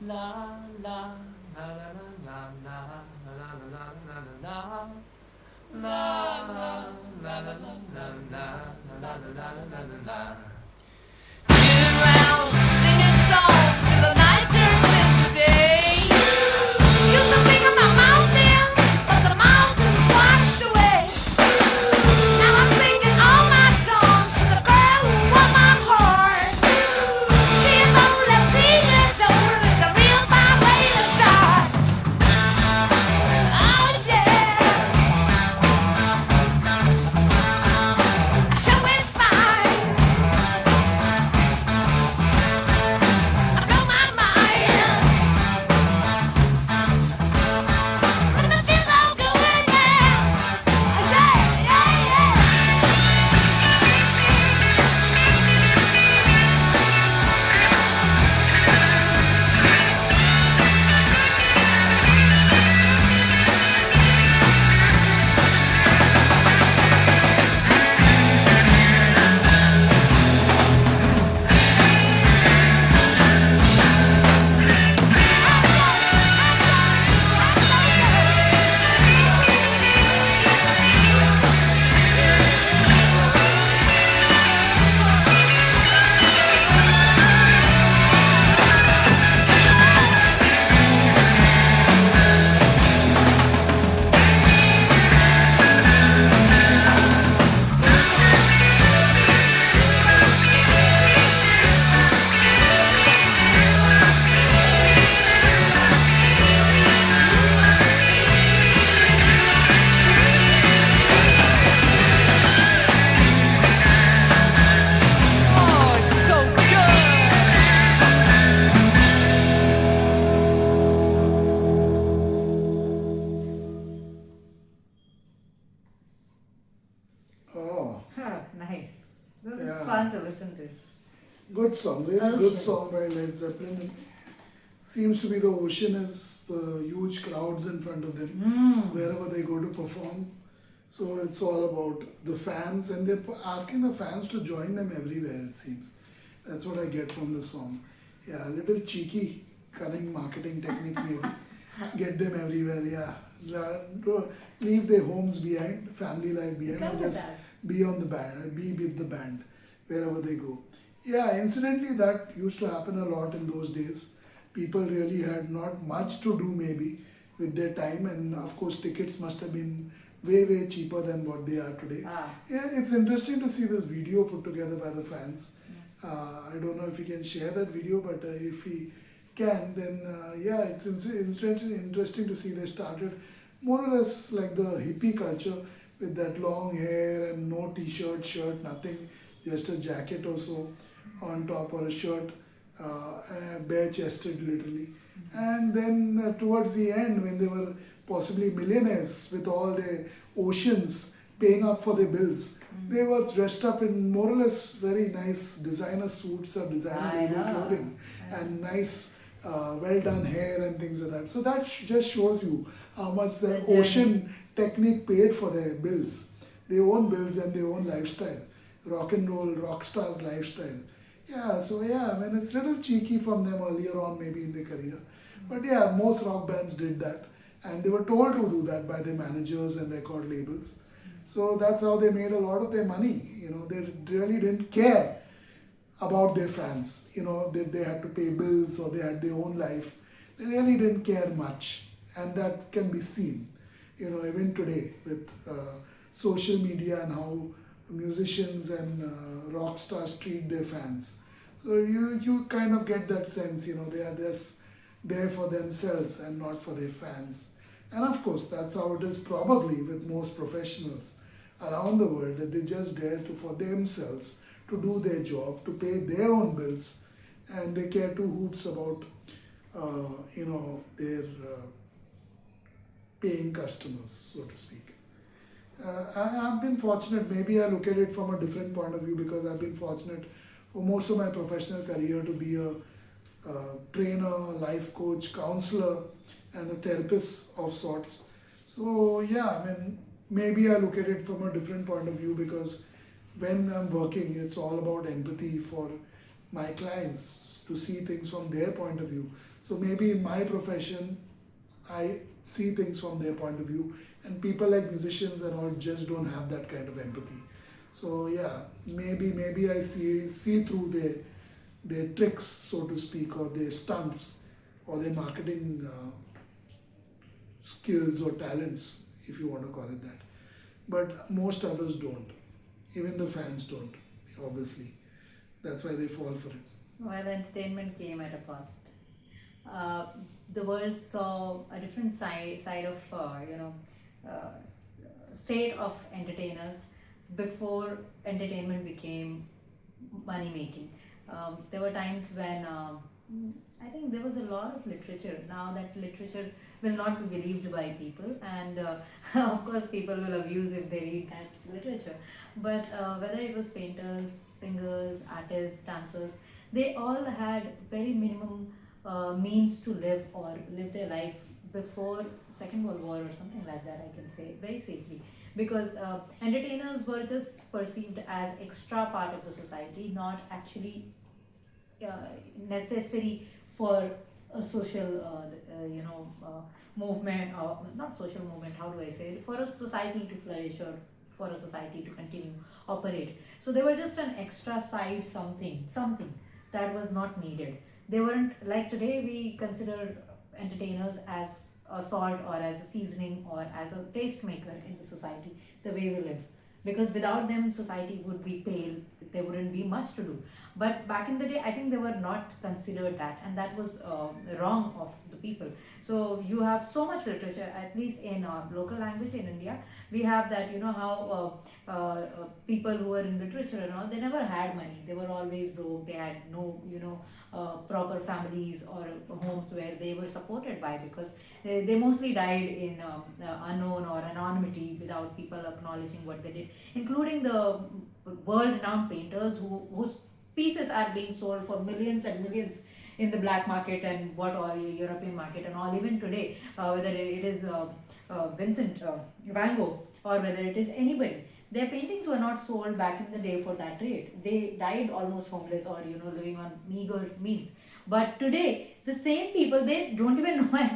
La la la la la la la la la la la la la la la la la la. Sitting around singing songs till the night turns into day. Used to sing about mountains, but the mountains washed away. Now I'm singing all my songs to the girl who won my heart. She is only being years old and it's a real fine way to start. Oh yeah, show is fine. I blow my mind. And it feels so good, yeah. Yeah, yeah, yeah. Oh, it's so good. Oh, Nice. This is Yeah. fun to listen to. good song, really good Ocean. song by Led Zeppelin. Seems to be the ocean is the huge crowds in front of them wherever they go to perform. So it's all about the fans, and they're asking the fans to join them everywhere, it seems. That's what I get from the song. Yeah, a little cheeky, cunning marketing technique maybe. Get them everywhere, yeah. Leave their homes behind, family life behind, and Kinda just does. be on the band, be with the band wherever they go. Yeah, incidentally, that used to happen a lot in those days. People really had not much to do maybe with their time, and of course, tickets must have been way cheaper than what they are today. Ah. Yeah, it's interesting to see this video put together by the fans. I don't know if we can share that video, but if we can, then yeah, it's interesting to see they started more or less like the hippie culture with that long hair and no t-shirt, shirt, nothing, just a jacket or so on top or a shirt, bare chested literally. And then towards the end, when they were possibly millionaires with all their oceans paying up for their bills, they were dressed up in more or less very nice designer suits or designer I label know. clothing and nice well done hair and things like that. So that just shows you how much the The journey. ocean technique paid for their bills. Their own bills and their own lifestyle. Rock and roll, rock stars lifestyle. Yeah, so yeah, I mean it's a little cheeky from them earlier on maybe in their career. But yeah, most rock bands did that. And they were told to do that by their managers and record labels. So that's how they made a lot of their money. You know, they really didn't care about their fans. You know, they had to pay bills or they had their own life. They really didn't care much. And that can be seen, you know, even today with social media and how musicians and rock stars treat their fans. So you kind of get that sense, you know, they are just there for themselves and not for their fans. And of course, that's how it is probably with most professionals around the world, that they just there to for themselves to do their job, to pay their own bills, and they care two hoots about you know, their paying customers, so to speak. I've been fortunate, maybe I look at it from a different point of view because I've been fortunate for most of my professional career to be a trainer, life coach, counselor, and a therapist of sorts. So, yeah, I mean, maybe I look at it from a different point of view because when I'm working, it's all about empathy for my clients to see things from their point of view So maybe in my profession, I see things from their point of view, and people like musicians and all just don't have that kind of empathy. So yeah, maybe I see through their tricks, so to speak, or their stunts, or their marketing skills or talents, if you want to call it that. But most others don't. Even the fans don't, obviously. That's why they fall for it. While entertainment came at a cost, uh, the world saw a different side of state of entertainers before entertainment became money making. There were times when I think there was a lot of literature. Now that literature will not be believed by people, and of course, people will abuse if they read that literature. But whether it was painters, singers, artists, dancers, they all had very minimum means to live or live their life before Second World War or something like that. I can say very safely, because entertainers were just perceived as extra part of the society, not actually necessary for a social movement, or not social movement, how do I say it, for a society to flourish or for a society to continue operate. So they were just an extra side, something that was not needed. They weren't like today. We consider entertainers as a salt or as a seasoning or as a taste maker in the society, the way we live, because without them society would be pale, there wouldn't be much to do. But back in the day, I think they were not considered that, and that was wrong of the people. So you have so much literature, at least in local language in India. We have that, how people who were in literature and all, they never had money, they were always broke, they had no proper families or homes where they were supported by, because they mostly died in unknown or anonymity without people acknowledging what they did, including the world renowned painters whose pieces are being sold for millions and millions in the black market and what or European market and all. Even today, whether it is Vincent Van Gogh or whether it is anybody, their paintings were not sold back in the day for that rate. They died almost homeless or living on meager means. But today, the same people, they don't even know,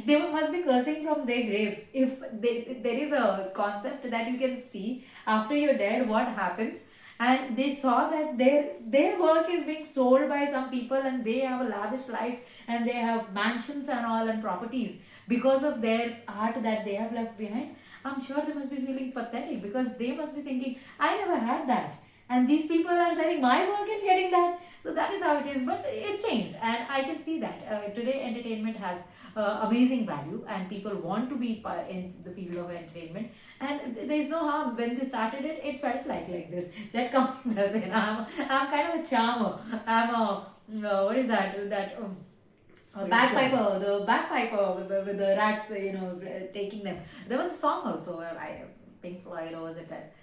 they must be cursing from their graves. If there is a concept that you can see after you're dead, what happens, and they saw that their work is being sold by some people and they have a lavish life and they have mansions and all and properties because of their art that they have left behind. I'm sure they must be feeling pathetic, because they must be thinking, I never had that, and these people are selling my work and getting that. So that is how it is. But it's changed, and I can see that today entertainment has amazing value and people want to be in the field of entertainment, and there is no harm. When they started it, it felt like this, that company does it. I'm kind of a charmer. I'm a what is that bagpiper, the bagpiper with the rats, taking them. There was a song also, Pink Floyd, or was it that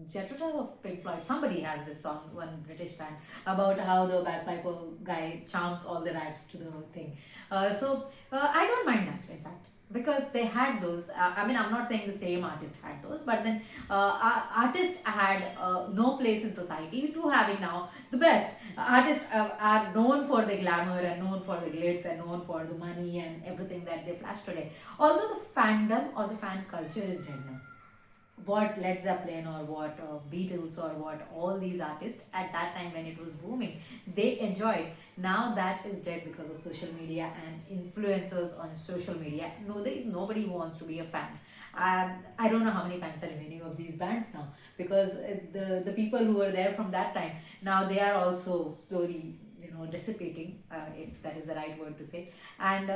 Jethro Tull or Pink Floyd? Somebody has this song, one British band, about how the bagpiper guy charms all the rats to the thing. So I don't mind that, in fact, because they had those. I'm not saying the same artist had those, but then artists had no place in society to having now the best. Artists are known for the glamour and known for the glitz and known for the money and everything that they flash today. Although the fandom or the fan culture is dead now. What Led Zeppelin or what Beatles or what all these artists at that time when it was booming, they enjoyed. Now that is dead because of social media and influencers on social media. Nobody wants to be a fan. I don't know how many fans are remaining of these bands now, because the people who were there from that time, now they are also slowly dissipating, if that is the right word to say. And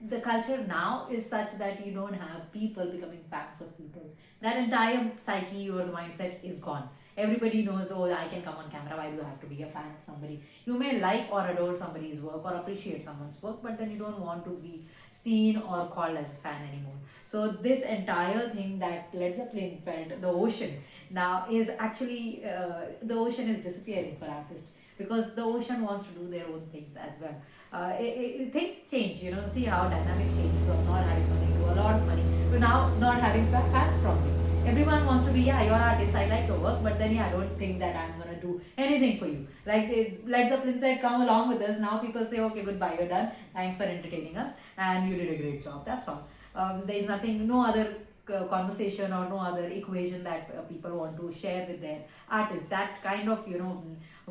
the culture now is such that you don't have people becoming fans of people. That entire psyche or the mindset is gone. Everybody knows, oh, I can come on camera, why do I have to be a fan of somebody? You may like or adore somebody's work or appreciate someone's work, but then you don't want to be seen or called as a fan anymore. So this entire thing that Led Zeppelin felt, the ocean, now is actually, the ocean is disappearing for artists, because the ocean wants to do their own things as well. Things change, see how dynamics change from not having money to a lot of money to now not having fans probably. Everyone wants to be, yeah, you're artist, I like your work, but then yeah, I don't think that I'm gonna do anything for you. Like Led Zeppelin said, come along with us. Now people say, okay, goodbye, you're done. Thanks for entertaining us, and you did a great job. That's all. There is nothing, no other conversation or no other equation that people want to share with their artists. That kind of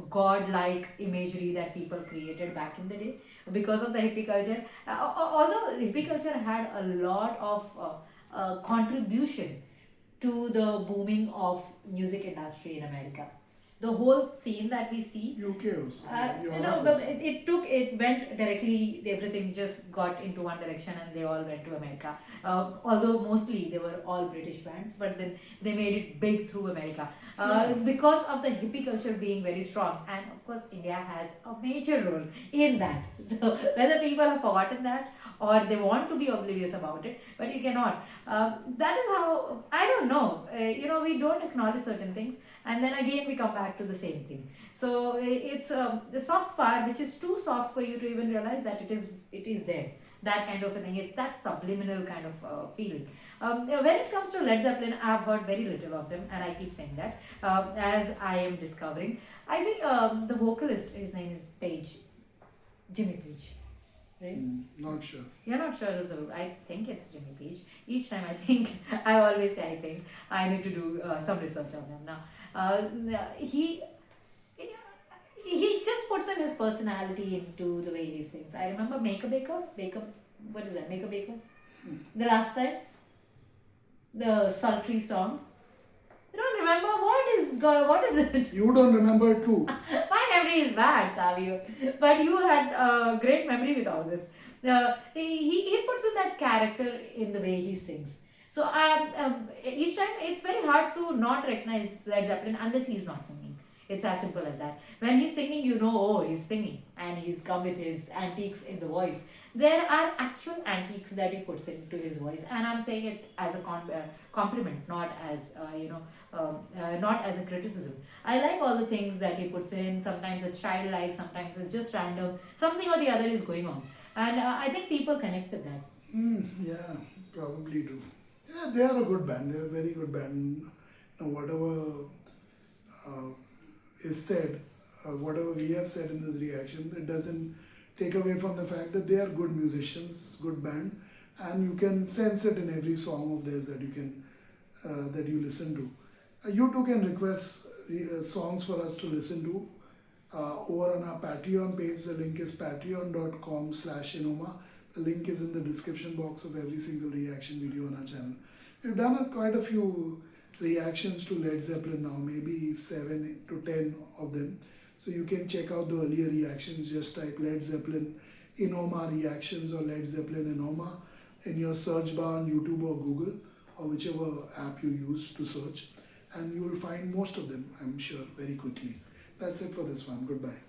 god-like imagery that people created back in the day because of the hippie culture. Although hippie culture had a lot of contribution to the booming of music industry in America. The whole scene that we see, UK also. but it went directly, everything just got into one direction and they all went to America. Although mostly they were all British bands, but then they made it big through America. Because of the hippie culture being very strong, and of course India has a major role in that. So whether people have forgotten that or they want to be oblivious about it, but you cannot. That is how, I don't know, we don't acknowledge certain things, and then again we come back to the same thing. So it's the soft part, which is too soft for you to even realize that it is there. That kind of a thing. It's that subliminal kind of feeling. When it comes to Led Zeppelin, I've heard very little of them, and I keep saying that as I am discovering. I think the vocalist, his name is Jimmy Page. Right? Not sure. You're not sure who's the. I think it's Jimmy Page. Each time I think, I always say I think. I need to do some research on them now. He just puts in his personality into the way he sings. I remember Make a Baker. What is that? Make a Baker. The last time, the sultry song. You don't remember what is it? You don't remember too. My memory is bad, Savio. But you had a great memory with all this. He puts in that character in the way he sings. So each time it's very hard to not recognize Led Zeppelin unless he's not singing. It's as simple as that. When he's singing, oh, he's singing, and he's come with his antiques in the voice. There are actual antiques that he puts into his voice, and I'm saying it as a compliment, not as not as a criticism. I like all the things that he puts in. Sometimes it's childlike, sometimes it's just random. Something or the other is going on, and I think people connect with that. Yeah, probably do. Yeah, they are a good band. They are a very good band. Whatever is said, whatever we have said in this reaction, it doesn't take away from the fact that they are good musicians, good band, and you can sense it in every song of theirs that you listen to. You too can request songs for us to listen to over on our Patreon page. The link is patreon.com/Enoma. The link is in the description box of every single reaction video on our channel. We've done quite a few reactions to Led Zeppelin now, maybe 7 to 10 of them. So you can check out the earlier reactions. Just type Led Zeppelin Enoma reactions or Led Zeppelin Enoma in your search bar on YouTube or Google or whichever app you use to search, and you will find most of them, I'm sure, very quickly. That's it for this one. Goodbye.